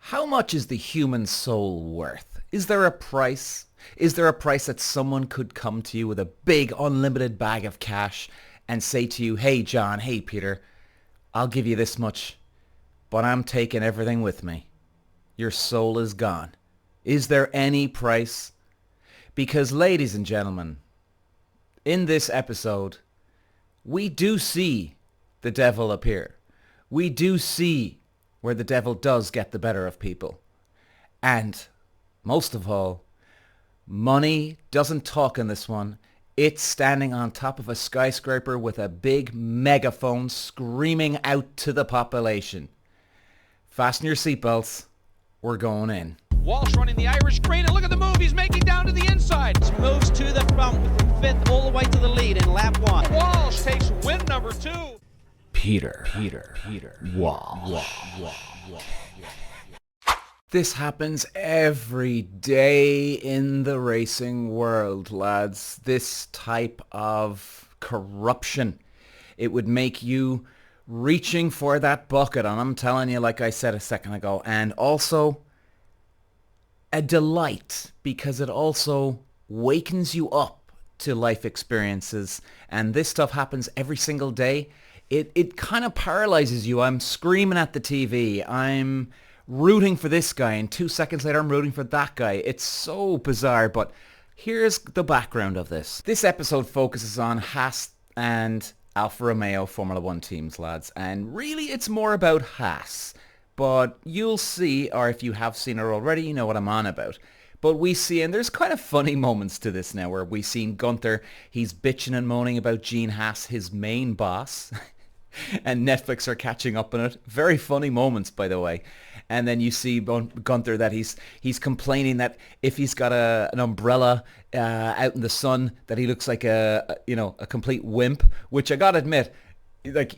How much is the human soul worth? Is there a price? Is there a price that someone could come to you with a big unlimited bag of cash and say to you, hey John, hey Peter, I'll give you this much, but I'm taking everything with me. Your soul is gone. Is there any price? Because ladies and gentlemen, in this episode, we do see the devil appear. We do see where the devil does get the better of people. And most of all, money doesn't talk in this one. It's standing on top of a skyscraper with a big megaphone screaming out to the population. Fasten your seatbelts. We're going in. Walsh running the Irish green, and look at the move he's making down to the inside. Moves to the front from fifth all the way to the lead in lap one. Walsh takes win number 2. Peter. Walsh. This happens every day in the racing world, lads. This type of corruption. It would make you reaching for that bucket, and I'm telling you, like I said a second ago, and also a delight because it also wakens you up to life experiences, and this stuff happens every single day. It kind of paralyzes you. I'm screaming at the TV. I'm rooting for this guy, and 2 seconds later I'm rooting for that guy. It's so bizarre, but here's the background of this. This episode focuses on Haas and Alfa Romeo Formula 1 teams, lads, and really it's more about Haas. But you'll see, or if you have seen it already, you know what I'm on about. But we see, and there's kind of funny moments to this now, where we've seen Gunther, he's bitching and moaning about Gene Haas, his main boss, and Netflix are catching up on it. Very funny moments, by the way. And then you see Gunther that he's complaining that if he's got an umbrella out in the sun, that he looks like a complete wimp. Which I gotta admit, like,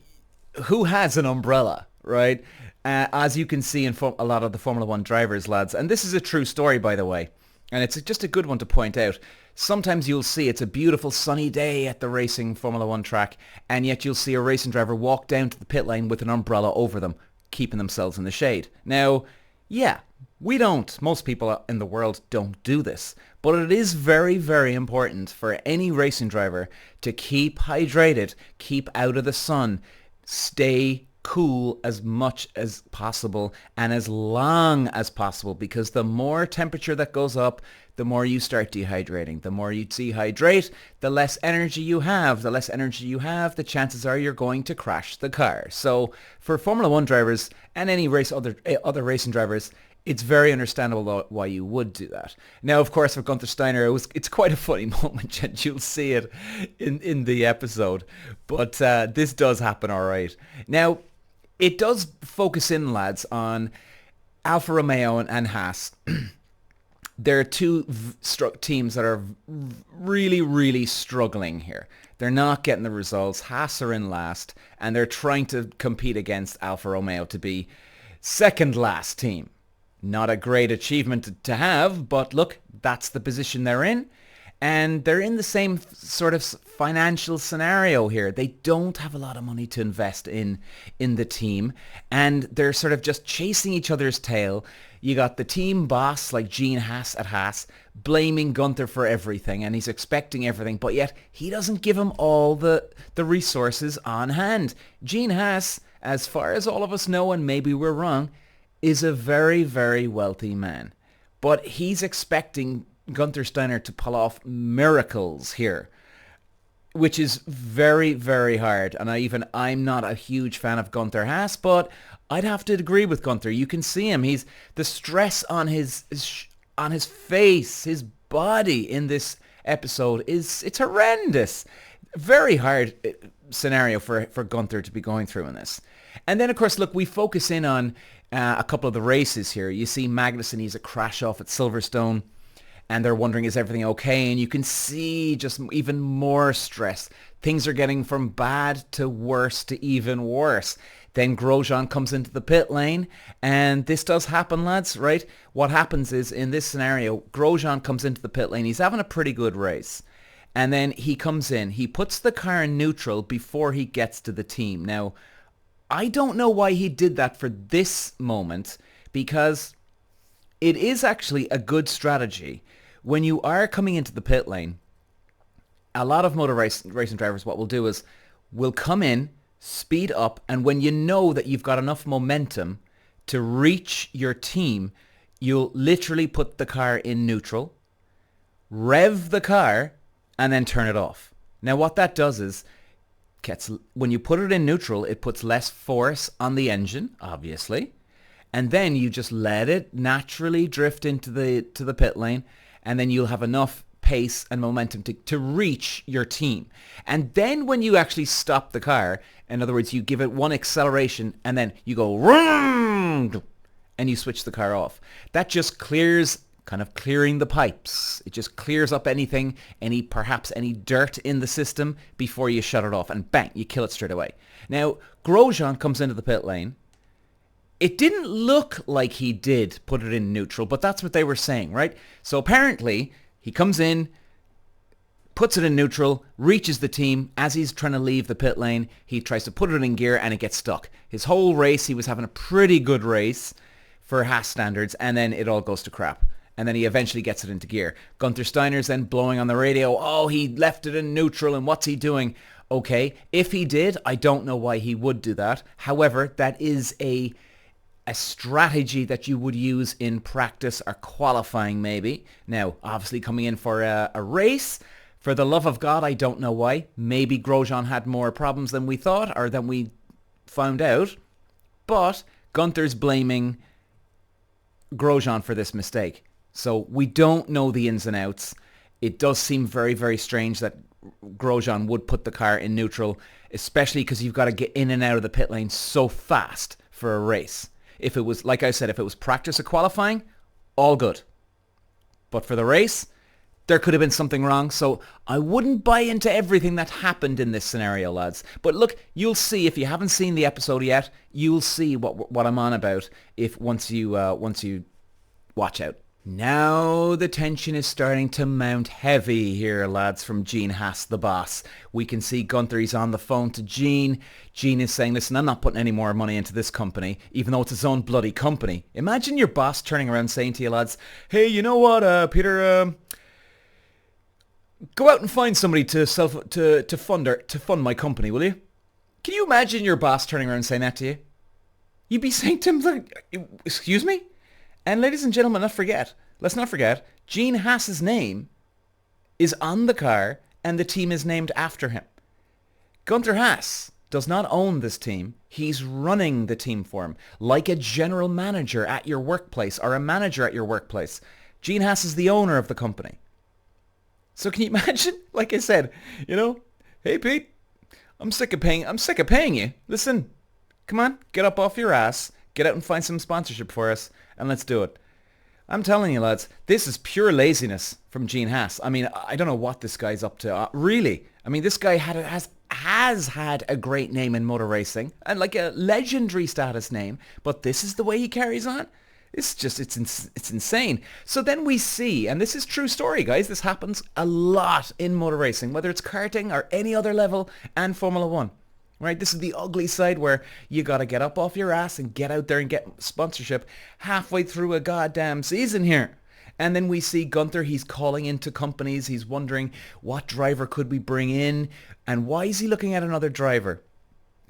who has an umbrella, right? As you can see in a lot of the Formula 1 drivers, lads, and this is a true story, by the way, and it's just a good one to point out. Sometimes you'll see it's a beautiful sunny day at the racing Formula 1 track, and yet you'll see a racing driver walk down to the pit lane with an umbrella over them, keeping themselves in the shade. Now, yeah, most people in the world don't do this, but it is very, very important for any racing driver to keep hydrated, keep out of the sun, stay cool as much as possible and as long as possible, because the more temperature that goes up, the more you start dehydrating. The more you dehydrate, the less energy you have. The less energy you have, the chances are you're going to crash the car. So for Formula 1 drivers and any other racing drivers, it's very understandable why you would do that. Now, of course, for Gunther Steiner, it's quite a funny moment, and you'll see it in the episode. But this does happen, all right. Now, it does focus in, lads, on Alfa Romeo and Haas. There are two teams that are really, really struggling here. They're not getting the results. Haas are in last, and they're trying to compete against Alfa Romeo to be second last team. Not a great achievement to have, but look, that's the position they're in. And they're in the same sort of financial scenario here. They don't have a lot of money to invest in the team, and they're sort of just chasing each other's tail. You got the team boss, like Gene Haas at Haas, blaming Gunther for everything, and he's expecting everything, but yet he doesn't give him all the resources on hand. Gene Haas, as far as all of us know, and maybe we're wrong, is a very, very wealthy man. But he's expecting Gunther Steiner to pull off miracles here, which is very, very hard. And I'm not a huge fan of Gunther Haas, but I'd have to agree with Gunther. You can see him. He's the stress on his face, his body in this episode it's horrendous. Very hard scenario for Gunther to be going through in this. And then, of course, look, we focus in on a couple of the races here. You see Magnussen, he's a crash off at Silverstone, and they're wondering, is everything okay? And you can see just even more stress. Things are getting from bad to worse to even worse. Then Grosjean comes into the pit lane, and this does happen, lads, right? What happens is, in this scenario, Grosjean comes into the pit lane. He's having a pretty good race. And then he comes in. He puts the car in neutral before he gets to the team. Now, I don't know why he did that for this moment, because it is actually a good strategy when you are coming into the pit lane. A lot of racing drivers, what we'll do is we'll come in, speed up, and when you know that you've got enough momentum to reach your team, you'll literally put the car in neutral, rev the car, and then turn it off. Now what that does is, when you put it in neutral, it puts less force on the engine, obviously, and then you just let it naturally drift into the pit lane, and then you'll have enough pace and momentum to reach your team. And then when you actually stop the car, in other words, you give it one acceleration, and then you go, vroom, and you switch the car off. That just clearing the pipes. It just clears up perhaps any dirt in the system before you shut it off, and bang, you kill it straight away. Now, Grosjean comes into the pit lane. It didn't look like he did put it in neutral, but that's what they were saying, right? So apparently, he comes in, puts it in neutral, reaches the team. As he's trying to leave the pit lane, he tries to put it in gear, and it gets stuck. His whole race, he was having a pretty good race for Haas standards, and then it all goes to crap. And then he eventually gets it into gear. Gunther Steiner's then blowing on the radio, oh, he left it in neutral, and what's he doing? Okay, if he did, I don't know why he would do that. However, that is a strategy that you would use in practice or qualifying maybe. Now, obviously coming in for a race, for the love of God, I don't know why. Maybe Grosjean had more problems than we thought or than we found out. But Gunther's blaming Grosjean for this mistake. So we don't know the ins and outs. It does seem very, very strange that Grosjean would put the car in neutral, especially because you've got to get in and out of the pit lane so fast for a race. If it was, like I said, if it was practice or qualifying, all good. But for the race, there could have been something wrong. So I wouldn't buy into everything that happened in this scenario, lads. But look, you'll see, if you haven't seen the episode yet, you'll see what I'm on about once you watch out. Now the tension is starting to mount heavy here, lads, from Gene Haas, the boss. We can see Gunther, he's on the phone to Gene. Gene is saying, listen, I'm not putting any more money into this company, even though it's his own bloody company. Imagine your boss turning around saying to you, lads, hey, you know what, Peter, go out and find somebody to fund my company, will you? Can you imagine your boss turning around and saying that to you? You'd be saying to him, excuse me? And ladies and gentlemen, let's not forget, Gene Haas's name is on the car and the team is named after him. Gunther Haas does not own this team. He's running the team for him, like a general manager at your workplace or a manager at your workplace. Gene Haas is the owner of the company. So can you imagine? Like I said, hey Pete, I'm sick of paying you. Listen, come on, get up off your ass. Get out and find some sponsorship for us, and let's do it. I'm telling you, lads, this is pure laziness from Gene Haas. I mean, I don't know what this guy's up to. Really. I mean, this guy has had a great name in motor racing, and like a legendary status name, but this is the way he carries on? It's insane. So then we see, and this is true story, guys, this happens a lot in motor racing, whether it's karting or any other level and Formula 1. Right, this is the ugly side where you got to get up off your ass and get out there and get sponsorship halfway through a goddamn season here. And then we see Gunther, he's calling into companies, he's wondering what driver could we bring in, and why is he looking at another driver?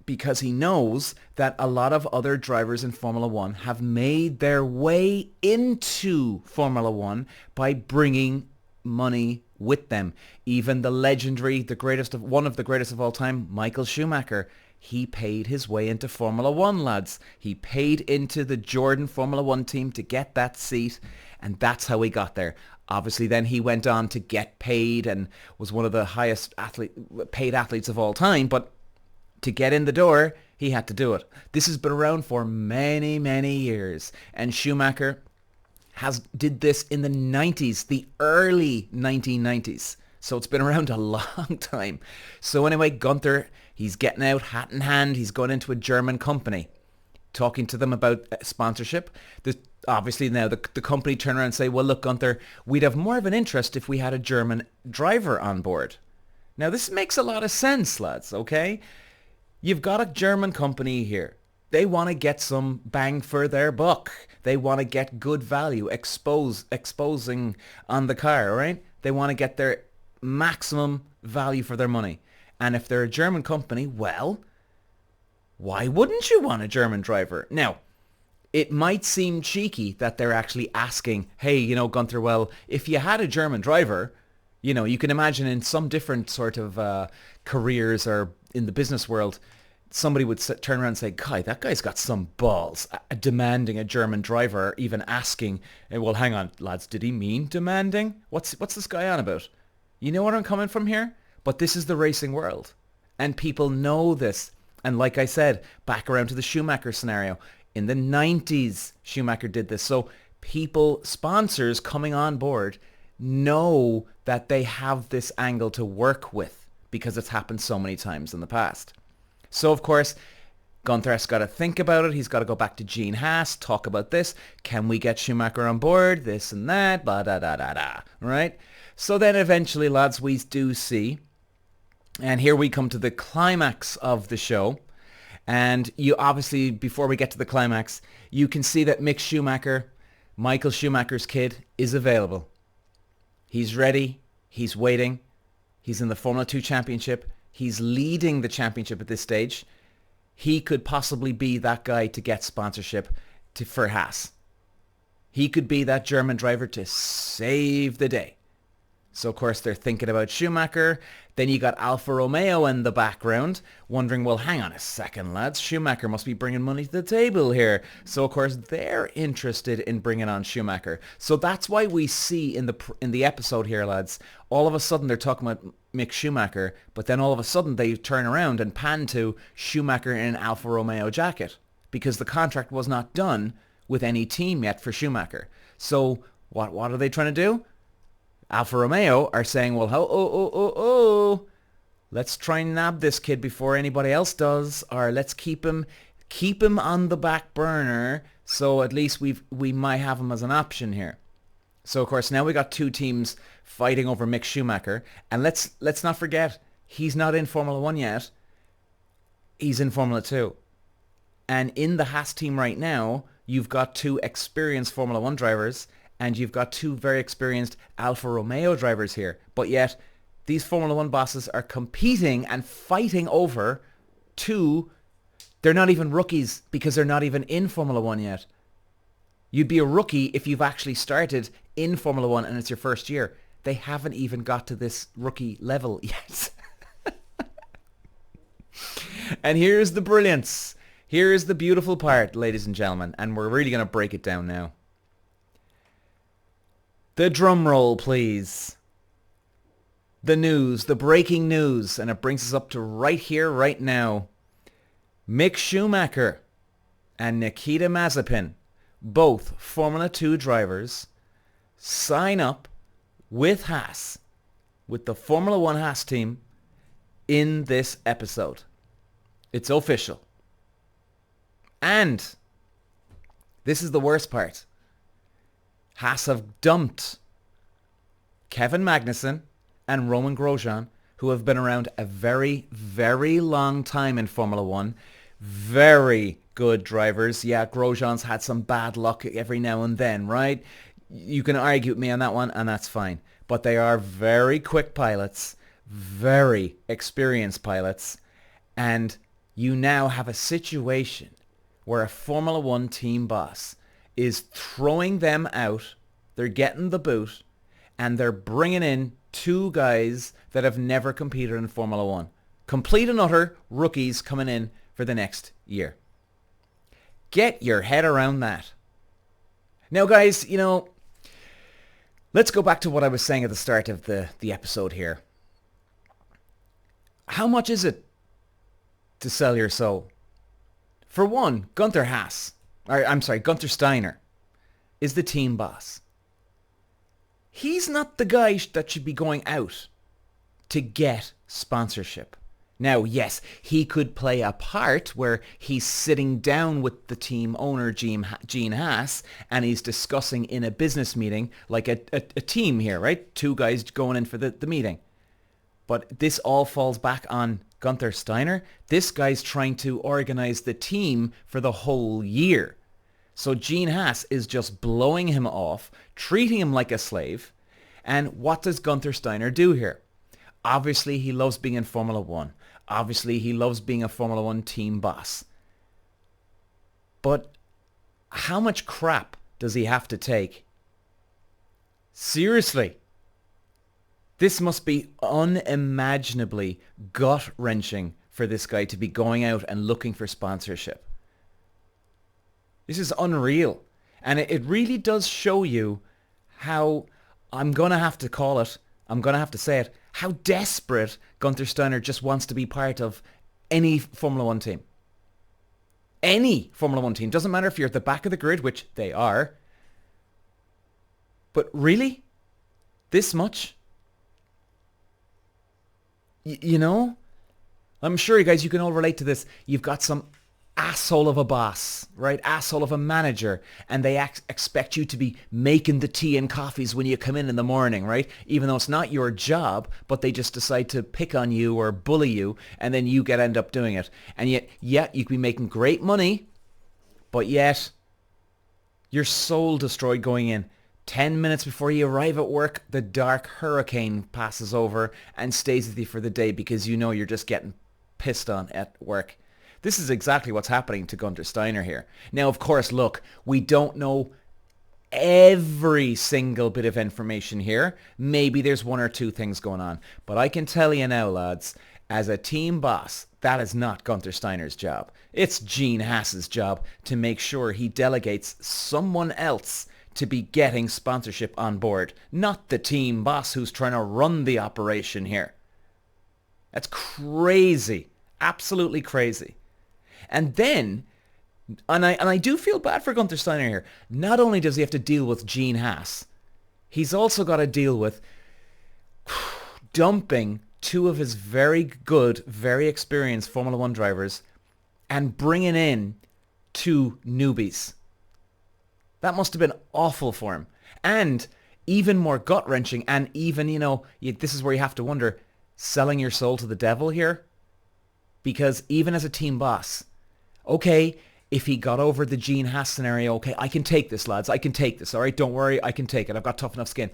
Because he knows that a lot of other drivers in Formula 1 have made their way into Formula 1 by bringing money with them. Even the legendary, one of the greatest of all time, Michael Schumacher, he paid his way into Formula 1, lads. He paid into the Jordan Formula 1 team to get that seat, and that's how he got there. Obviously, then he went on to get paid and was one of the highest paid athletes of all time, but to get in the door, he had to do it. This has been around for many, many years, and Schumacher did this in the 90s, the early 1990s. So it's been around a long time. So anyway, Gunther, he's getting out hat in hand. He's going into a German company, talking to them about sponsorship. Obviously now the company turn around and say, well, look, Gunther, we'd have more of an interest if we had a German driver on board. Now this makes a lot of sense, lads, okay? You've got a German company here. They want to get some bang for their buck. They want to get good value, exposing on the car, right? They want to get their maximum value for their money. And if they're a German company, well, why wouldn't you want a German driver? Now, it might seem cheeky that they're actually asking, hey, Gunther, well, if you had a German driver, you can imagine in some different sort of careers or in the business world, somebody would turn around and say, "Kai, that guy's got some balls, demanding a German driver, even asking, well, hang on, lads, did he mean demanding? What's this guy on about?" You know where I'm coming from here? But this is the racing world. And people know this. And like I said, back around to the Schumacher scenario. In the 90s, Schumacher did this. So sponsors coming on board know that they have this angle to work with because it's happened so many times in the past. So, of course, Gunther has got to think about it. He's got to go back to Gene Haas, talk about this. Can we get Schumacher on board? This and that, blah, da, da, da, da, right? So then eventually, lads, we do see, and here we come to the climax of the show. And you obviously, before we get to the climax, you can see that Mick Schumacher, Michael Schumacher's kid, is available. He's ready. He's waiting. He's in the Formula 2 Championship. He's leading the championship at this stage. He could possibly be that guy to get sponsorship for Haas. He could be that German driver to save the day. So, of course, they're thinking about Schumacher. Then you got Alfa Romeo in the background, wondering, well, hang on a second, lads. Schumacher must be bringing money to the table here. So, of course, they're interested in bringing on Schumacher. So that's why we see in the episode here, lads, all of a sudden they're talking about Mick Schumacher, but then all of a sudden they turn around and pan to Schumacher in an Alfa Romeo jacket because the contract was not done with any team yet for Schumacher. So what are they trying to do? Alfa Romeo are saying, well, let's try and nab this kid before anybody else does, or let's keep him on the back burner, so at least we might have him as an option here. So of course now we got two teams fighting over Mick Schumacher, and let's not forget he's not in Formula 1 yet. He's in Formula 2. And in the Haas team right now, you've got two experienced Formula 1 drivers, and you've got two very experienced Alfa Romeo drivers here. But yet, these Formula 1 bosses are competing and fighting over two. They're not even rookies because they're not even in Formula 1 yet. You'd be a rookie if you've actually started in Formula 1 and it's your first year. They haven't even got to this rookie level yet. And here's the brilliance. Here's the beautiful part, ladies and gentlemen. And we're really going to break it down now. The drum roll, please. The news, the breaking news, and it brings us up to right here, right now. Mick Schumacher and Nikita Mazepin, both Formula 2 drivers, sign up with Haas, with the Formula 1 Haas team, in this episode. It's official. And this is the worst part. Haas have dumped Kevin Magnussen and Roman Grosjean, who have been around a very, very long time in Formula 1. Very good drivers. Yeah, Grosjean's had some bad luck every now and then, right? You can argue with me on that one, and that's fine. But they are very quick pilots, very experienced pilots, and you now have a situation where a Formula 1 team boss is throwing them out, they're getting the boot, and they're bringing in two guys that have never competed in Formula 1. Complete and utter rookies coming in for the next year. Get your head around that. Now, guys, let's go back to what I was saying at the start of the episode here. How much is it to sell your soul? For one, Gunther Steiner is the team boss. He's not the guy that should be going out to get sponsorship. Now, yes, he could play a part where he's sitting down with the team owner, Gene Haas, and he's discussing in a business meeting, like a team here, right? Two guys going in for the meeting. But this all falls back on Gunther Steiner. This guy's trying to organize the team for the whole year. So Gene Haas is just blowing him off, treating him like a slave. And what does Gunther Steiner do here? Obviously, he loves being in Formula One. Obviously, he loves being a Formula One team boss. But how much crap does he have to take? Seriously. This must be unimaginably gut-wrenching for this guy to be going out and looking for sponsorship. This is unreal. And it really does show you how, I'm going to have to call it, I'm going to have to say it, how desperate Gunther Steiner just wants to be part of any Formula One team. Any Formula One team. Doesn't matter if you're at the back of the grid, which they are. But really? This much? You know? I'm sure you guys, you can all relate to this. You've got some asshole of a boss, right? Asshole of a manager. And they expect you to be making the tea and coffees when you come in the morning, right? Even though it's not your job, but they just decide to pick on you or bully you. And then you end up doing it. And yet, you could be making great money. But yet, you're soul destroyed going in. 10 minutes before you arrive at work, the dark hurricane passes over and stays with you for the day because you know you're just getting pissed on at work. This is exactly what's happening to Gunther Steiner here. Now, of course, look, we don't know every single bit of information here. Maybe there's one or two things going on. But I can tell you now, lads, as a team boss, that is not Gunther Steiner's job. It's Gene Haas's job to make sure he delegates someone else to be getting sponsorship on board, not the team boss who's trying to run the operation here. That's crazy. Absolutely crazy. And then, and I do feel bad for Gunther Steiner here. Not only does he have to deal with Gene Haas, he's also got to deal with dumping two of his very good, very experienced Formula One drivers and bringing in two newbies. That must have been awful for him. And even more gut-wrenching, and even, this is where you have to wonder, selling your soul to the devil here? Because even as a team boss, okay, if he got over the Gene Haas scenario, okay, I can take this, lads. I can take this, all right? Don't worry, I can take it. I've got tough enough skin.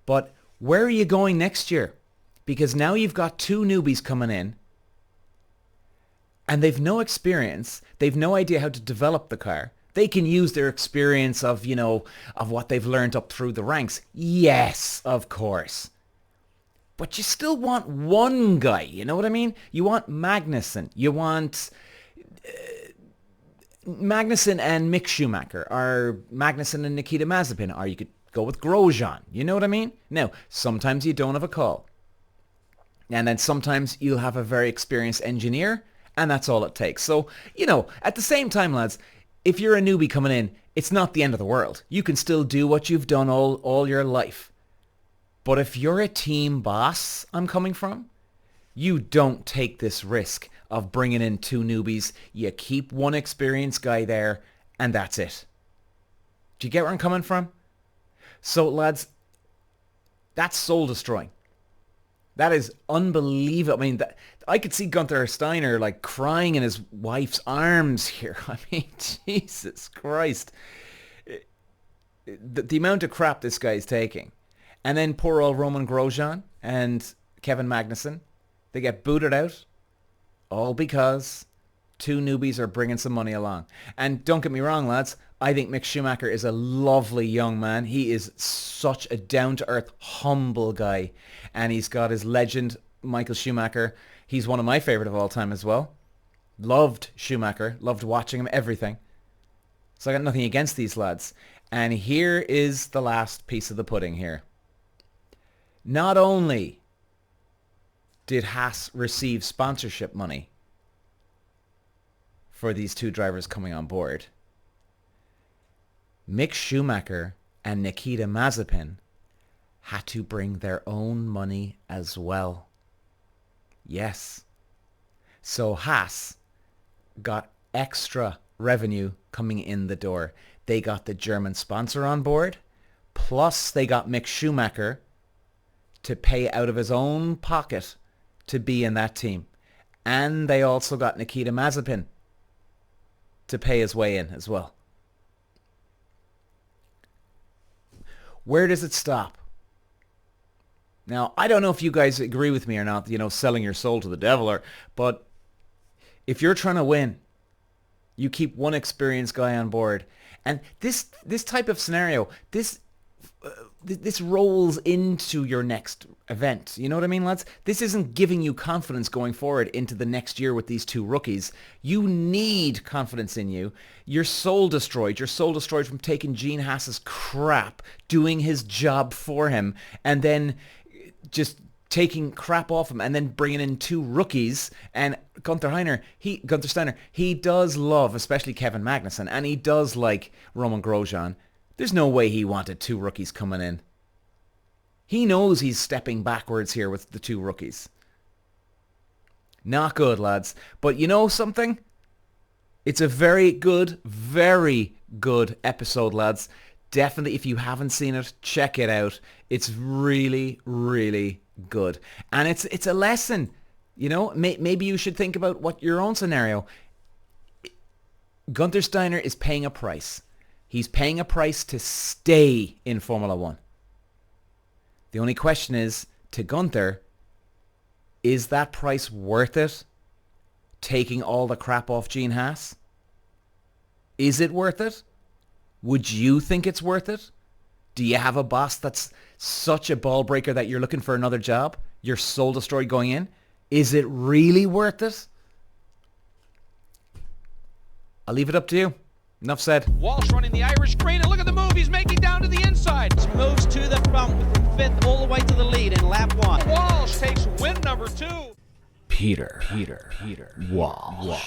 But where are you going next year? Because now you've got two newbies coming in, and they've no experience. They've no idea how to develop the car. They can use their experience of, of what they've learned up through the ranks. Yes, of course. But you still want one guy, you know what I mean? You want Magnussen. You want Magnussen and Mick Schumacher, or Magnussen and Nikita Mazepin, or you could go with Grosjean. You know what I mean? Now, sometimes you don't have a call. And then sometimes you'll have a very experienced engineer, and that's all it takes. So, at the same time, lads, if you're a newbie coming in, it's not the end of the world. You can still do what you've done all your life. But if you're a team boss, I'm coming from, you don't take this risk of bringing in two newbies. You keep one experienced guy there, and that's it. Do you get where I'm coming from? So, lads, that's soul-destroying. That is unbelievable. I mean, I could see Gunther Steiner like crying in his wife's arms here. I mean, Jesus Christ. The amount of crap this guy's taking. And then poor old Roman Grosjean and Kevin Magnussen, they get booted out. All because two newbies are bringing some money along. And don't get me wrong, lads. I think Mick Schumacher is a lovely young man. He is such a down-to-earth, humble guy. And he's got his legend, Michael Schumacher. He's one of my favorite of all time as well. Loved Schumacher. Loved watching him, everything. So I got nothing against these lads. And here is the last piece of the pudding here. Not only did Haas receive sponsorship money for these two drivers coming on board, Mick Schumacher and Nikita Mazepin had to bring their own money as well. Yes. So Haas got extra revenue coming in the door. They got the German sponsor on board, plus they got Mick Schumacher to pay out of his own pocket to be in that team. And they also got Nikita Mazepin to pay his way in as well. Where does it stop? Now, I don't know if you guys agree with me or not, selling your soul to the devil, but if you're trying to win, you keep one experienced guy on board. And this type of scenario, this rolls into your next event. You know what I mean, lads? This isn't giving you confidence going forward into the next year with these two rookies. You need confidence in you. You're soul destroyed. You're soul destroyed from taking Gene Haas's crap, doing his job for him, and then just taking crap off him and then bringing in two rookies. And Gunther Steiner, he does love, especially Kevin Magnussen, and he does like Roman Grosjean. There's no way he wanted two rookies coming in. He knows he's stepping backwards here with the two rookies. Not good, lads. But you know something? It's a very good episode, lads. Definitely, if you haven't seen it, check it out. It's really, really good. And it's a lesson. Maybe you should think about what your own scenario. Gunther Steiner is paying a price. He's paying a price to stay in Formula 1. The only question is, to Gunther, is that price worth it? Taking all the crap off Gene Haas? Is it worth it? Would you think it's worth it? Do you have a boss that's such a ball breaker that you're looking for another job? You're soul destroyed going in? Is it really worth it? I'll leave it up to you. Enough said. Walsh running the Irish crane, and look at the move he's making down to the inside. Moves to the front from 5th all the way to the lead in lap 1. Walsh takes win number 2. Peter. Walsh.